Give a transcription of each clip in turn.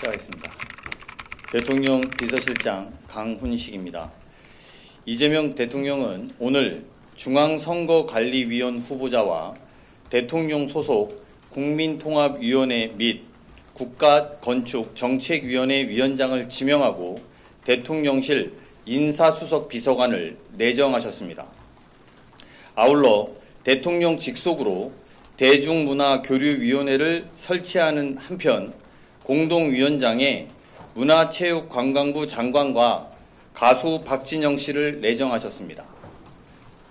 시작하겠습니다. 대통령 비서실장 강훈식입니다. 이재명 대통령은 오늘 중앙선거관리위원 후보자와 대통령 소속 국민통합위원회 및 국가건축정책위원회 위원장을 지명하고 대통령실 인사수석 비서관을 내정하셨습니다. 아울러 대통령 직속으로 대중문화교류위원회를 설치하는 한편 공동위원장에 문화체육관광부 장관과 가수 박진영 씨를 내정하셨습니다.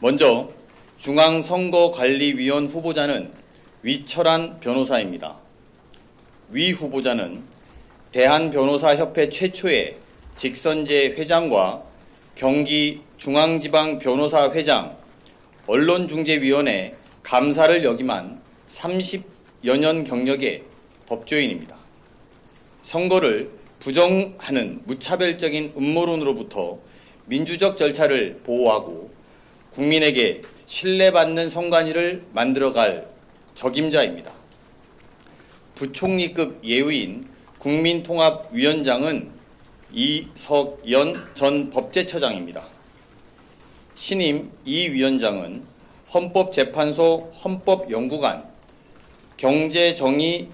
먼저 중앙선거관리위원 후보자는 위철한 변호사입니다. 위 후보자는 대한변호사협회 최초의 직선제 회장과 경기중앙지방변호사회장, 언론중재위원회 감사를 역임한 30여 년 경력의 법조인입니다. 선거를 부정하는 무차별적인 음모론으로부터 민주적 절차를 보호하고 국민에게 신뢰받는 선관위를 만들어갈 적임자입니다. 부총리급 예우인 국민통합위원장은 이석연 전 법제처장입니다. 신임 이 위원장은 헌법재판소 헌법연구관, 경제정의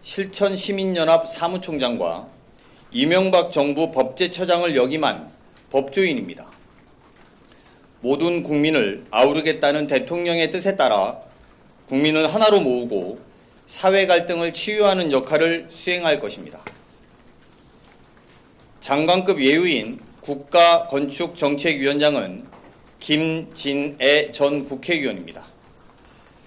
실천시민연합 사무총장과 이명박 정부 법제처장을 역임한 법조인입니다. 모든 국민을 아우르겠다는 대통령의 뜻에 따라 국민을 하나로 모으고 사회 갈등을 치유하는 역할을 수행할 것입니다. 장관급 예우인 국가건축정책위원장은 김진애 전 국회의원입니다.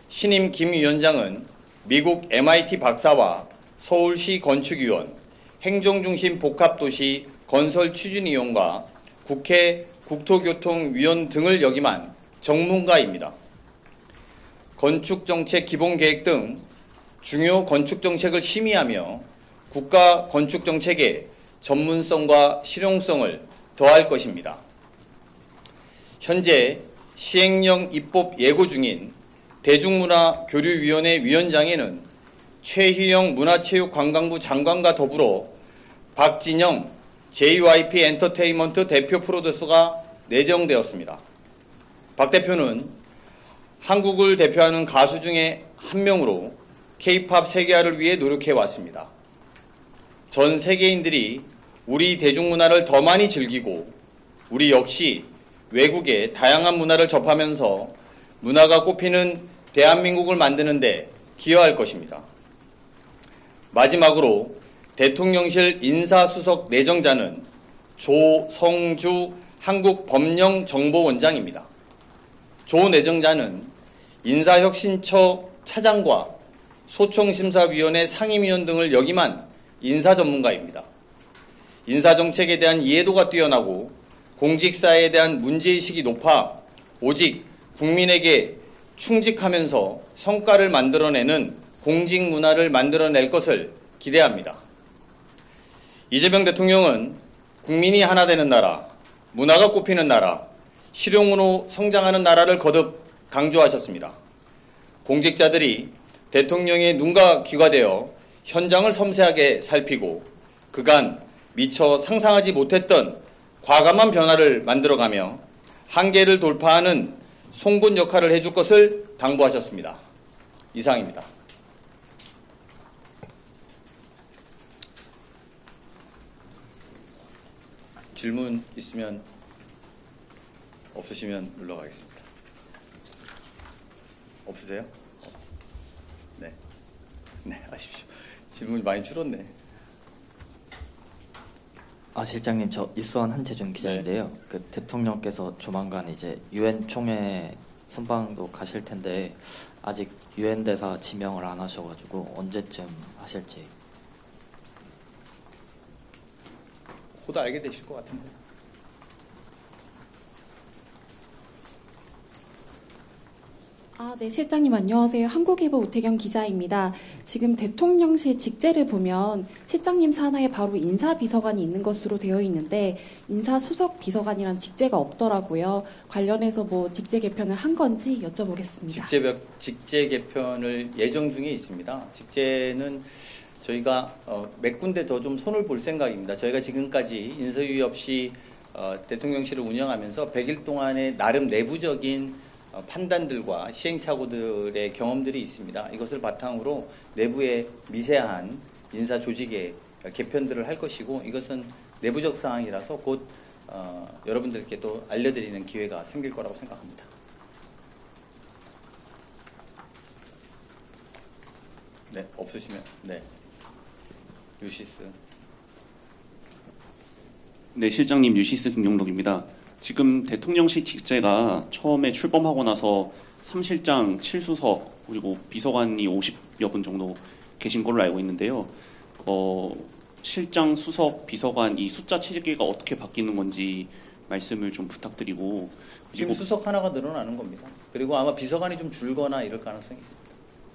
신임 김 위원장은 미국 MIT 박사와 서울시 건축위원, 행정중심 복합도시 건설추진위원과 국회 국토교통위원 등을 역임한 전문가입니다. 건축정책 기본계획 등 중요 건축정책을 심의하며 국가건축정책의 전문성과 실용성을 더할 것입니다. 현재 시행령 입법 예고 중인 대중문화교류위원회 위원장에는 최희영 문화체육관광부 장관과 더불어 박진영 JYP 엔터테인먼트 대표 프로듀서가 내정되었습니다. 박 대표는 한국을 대표하는 가수 중에 한 명으로 K-팝 세계화를 위해 노력해왔습니다. 전 세계인들이 우리 대중문화를 더 많이 즐기고 우리 역시 외국의 다양한 문화를 접하면서 문화가 꽃피는 대한민국을 만드는 데 기여할 것입니다. 마지막으로 대통령실 인사수석 내정자는 조성주 한국법령정보원장입니다. 조 내정자는 인사혁신처 차장과 소총심사위원회 상임위원 등을 역임한 인사전문가입니다. 인사정책에 대한 이해도가 뛰어나고 공직사회에 대한 문제의식이 높아 오직 국민에게 충직하면서 성과를 만들어내는 공직문화를 만들어낼 것을 기대합니다. 이재명 대통령은 국민이 하나 되는 나라, 문화가 꽃피는 나라, 실용으로 성장하는 나라를 거듭 강조하셨습니다. 공직자들이 대통령의 눈과 귀가 되어 현장을 섬세하게 살피고 그간 미처 상상하지 못했던 과감한 변화를 만들어가며 한계를 돌파하는 송곳 역할을 해줄 것을 당부하셨습니다. 이상입니다. 질문 있으면 없으시면 물러가겠습니다. 없으세요? 네. 네, 하십시오. 질문이 많이 줄었네. 실장님, 저 이수원 한재준 기자인데요. 네. 그 대통령께서 조만간 이제 유엔 총회 순방도 가실 텐데 아직 유엔 대사 지명을 안 하셔가지고 언제쯤 하실지. 곧 알게 되실 것 같은데. 네, 실장님 안녕하세요. 한국일보 우태경 기자입니다. 지금 대통령실 직제를 보면 실장님 산하에 바로 인사비서관이 있는 것으로 되어 있는데 인사수석 비서관이란 직제가 없더라고요. 관련해서 뭐 직제 개편을 한 건지 여쭤보겠습니다. 직제 개편을 예정 중에 있습니다. 직제는 저희가 몇 군데 더 좀 손을 볼 생각입니다. 저희가 지금까지 인사유예 없이 대통령실을 운영하면서 100일 동안의 나름 내부적인 판단들과 시행착오들의 경험들이 있습니다. 이것을 바탕으로 내부의 미세한 인사 조직의 개편들을 할 것이고, 이것은 내부적 사항이라서 곧 여러분들께 또 알려드리는 기회가 생길 거라고 생각합니다. 네, 없으시면 네, 유시스. 네, 실장님 유시스 김용덕입니다. 지금 대통령실 직제가 처음에 출범하고 나서 3실장 7수석 그리고 비서관이 50여 분 정도 계신 걸로 알고 있는데요. 실장, 수석, 비서관 이 숫자 체계가 어떻게 바뀌는 건지 말씀을 좀 부탁드리고, 지금 그리고 수석 하나가 늘어나는 겁니다. 그리고 아마 비서관이 좀 줄거나 이럴 가능성이 있습니다.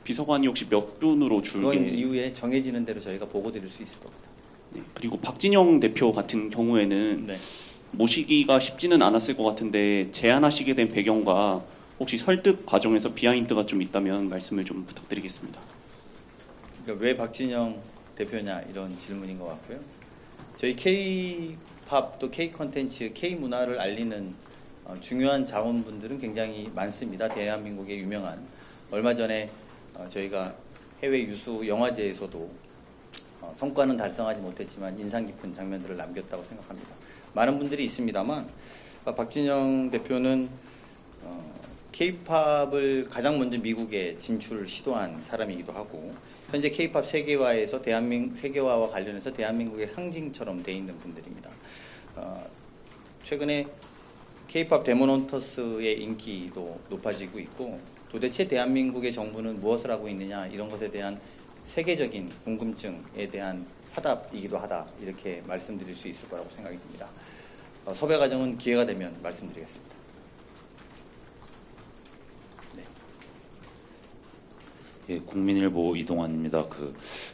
비서관이 혹시 몇 분으로 그건 줄게? 이후에 정해지는 대로 저희가 보고 드릴 수 있을 겁니다. 네, 그리고 박진영 대표 같은 경우에는 네. 모시기가 쉽지는 않았을 것 같은데 제안하시게 된 배경과 혹시 설득 과정에서 비하인드가 좀 있다면 말씀을 좀 부탁드리겠습니다. 그러니까 왜 박진영 대표냐 이런 질문인 것 같고요. 저희 K-팝 또 K-컨텐츠, K-문화를 알리는 중요한 자원분들은 굉장히 많습니다. 대한민국의 유명한, 얼마 전에 저희가 해외 유수 영화제에서도 성과는 달성하지 못했지만 인상 깊은 장면들을 남겼다고 생각합니다. 많은 분들이 있습니다만 박진영 대표는 K-팝을 가장 먼저 미국에 진출 시도한 사람이기도 하고, 현재 K-팝 세계화에서 세계화와 관련해서 대한민국의 상징처럼 돼 있는 분들입니다. 최근에 K-팝 데모넌터스의 인기도 높아지고 있고, 도대체 대한민국의 정부는 무엇을 하고 있느냐 이런 것에 대한 세계적인 궁금증에 대한 화답이기도 하다, 이렇게 말씀드릴 수 있을 거라고 생각이 듭니다. 섭외 과정은 기회가 되면 말씀드리겠습니다. 예, 국민일보 이동환입니다.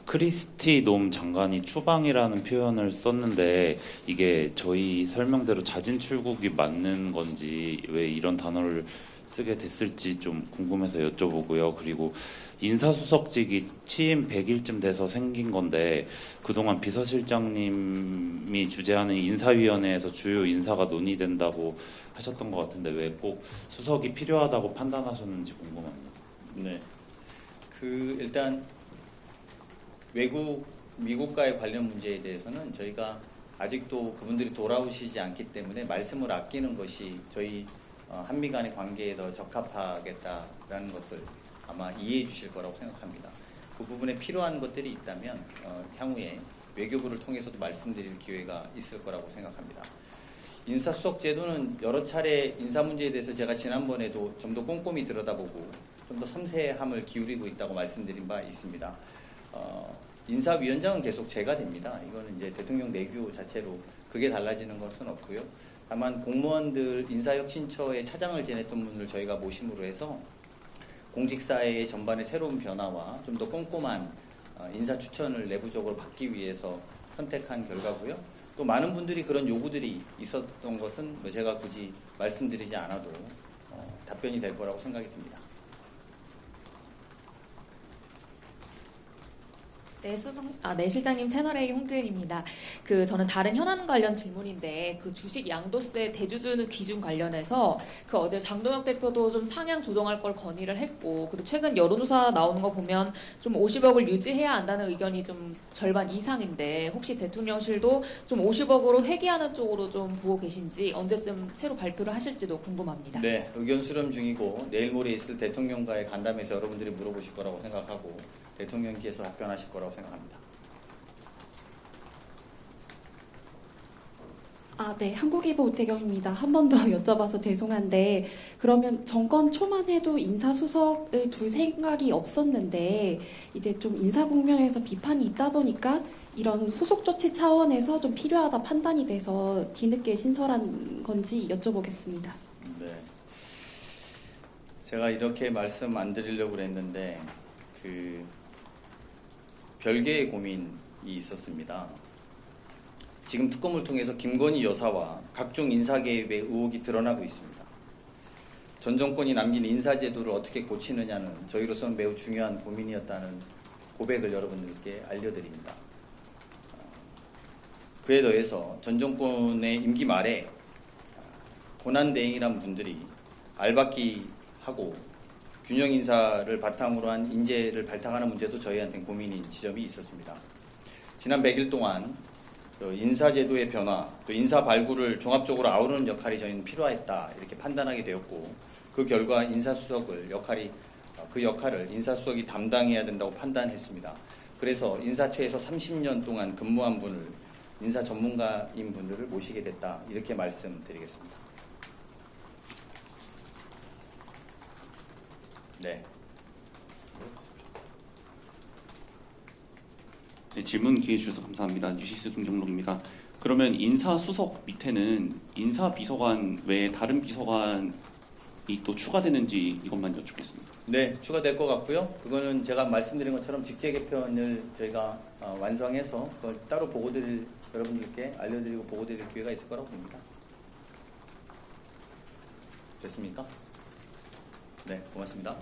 크리스티 놈 장관이 추방이라는 표현을 썼는데 이게 저희 설명대로 자진 출국이 맞는 건지 왜 이런 단어를 쓰게 됐을지 좀 궁금해서 여쭤보고요. 그리고 인사수석직이 취임 100일쯤 돼서 생긴 건데 그동안 비서실장님이 주재하는 인사위원회에서 주요 인사가 논의된다고 하셨던 것 같은데 왜 꼭 수석이 필요하다고 판단하셨는지 궁금합니다. 네. 일단 미국과의 관련 문제에 대해서는 저희가 아직도 그분들이 돌아오시지 않기 때문에 말씀을 아끼는 것이 저희 한미 간의 관계에 더 적합하겠다라는 것을 아마 이해해 주실 거라고 생각합니다. 그 부분에 필요한 것들이 있다면 향후에 외교부를 통해서도 말씀드릴 기회가 있을 거라고 생각합니다. 인사수석 제도는 여러 차례 인사 문제에 대해서 제가 지난번에도 좀 더 꼼꼼히 들여다보고 좀 더 섬세함을 기울이고 있다고 말씀드린 바 있습니다. 인사위원장은 계속 제가 됩니다. 이거는 이제 대통령 내규 자체로 그게 달라지는 것은 없고요. 다만 공무원들 인사혁신처의 차장을 지냈던 분을 저희가 모심으로 해서 공직사회의 전반의 새로운 변화와 좀 더 꼼꼼한 인사 추천을 내부적으로 받기 위해서 선택한 결과고요. 또 많은 분들이 그런 요구들이 있었던 것은 제가 굳이 말씀드리지 않아도 답변이 될 거라고 생각이 듭니다. 네, 실장님 채널A 홍지은입니다. 저는 다른 현안 관련 질문인데 주식 양도세 대주주 기준 관련해서 어제 장동혁 대표도 좀 상향 조정할 걸 건의를 했고, 그리고 최근 여론조사 나오는 거 보면 좀 50억을 유지해야 한다는 의견이 좀 절반 이상인데 혹시 대통령실도 좀 50억으로 회귀하는 쪽으로 좀 보고 계신지, 언제쯤 새로 발표를 하실지도 궁금합니다. 네, 의견 수렴 중이고 내일 모레 있을 대통령과의 간담회에서 여러분들이 물어보실 거라고 생각하고 대통령께서 답변하실 거라고 생각합니다. 네, 한국일보 오태경입니다. 한 번 더 여쭤봐서 죄송한데, 그러면 정권 초만 해도 인사수석을 둘 생각이 없었는데 이제 좀 인사 국면에서 비판이 있다 보니까 이런 후속 조치 차원에서 좀 필요하다 판단이 돼서 뒤늦게 신설한 건지 여쭤보겠습니다. 네, 제가 이렇게 말씀 안 드리려고 그랬는데 별개의 고민이 있었습니다. 지금 특검을 통해서 김건희 여사와 각종 인사개입의 의혹이 드러나고 있습니다. 전 정권이 남긴 인사제도를 어떻게 고치느냐는 저희로서는 매우 중요한 고민이었다는 고백을 여러분들께 알려드립니다. 그에 더해서 전 정권의 임기 말에 고난대행이라는 분들이 알박기하고 균형 인사를 바탕으로 한 인재를 발탁하는 문제도 저희한테는 고민인 지점이 있었습니다. 지난 100일 동안 인사제도의 변화, 또 인사 발굴을 종합적으로 아우르는 역할이 저희는 필요했다 이렇게 판단하게 되었고, 그 결과 그 역할을 인사수석이 담당해야 된다고 판단했습니다. 그래서 인사처에서 30년 동안 근무한 분을, 인사 전문가인 분들을 모시게 됐다 이렇게 말씀드리겠습니다. 네. 네, 질문 기회 주셔서 감사합니다. 뉴시스 김경록입니다. 그러면 인사수석 밑에는 인사비서관 외에 다른 비서관이 또 추가되는지 이것만 여쭙겠습니다. 네, 추가될 것 같고요. 그거는 제가 말씀드린 것처럼 직제 개편을 저희가 완성해서 그걸 따로 여러분들께 알려드리고 보고드릴 기회가 있을 거라고 봅니다. 됐습니까? 네, 고맙습니다.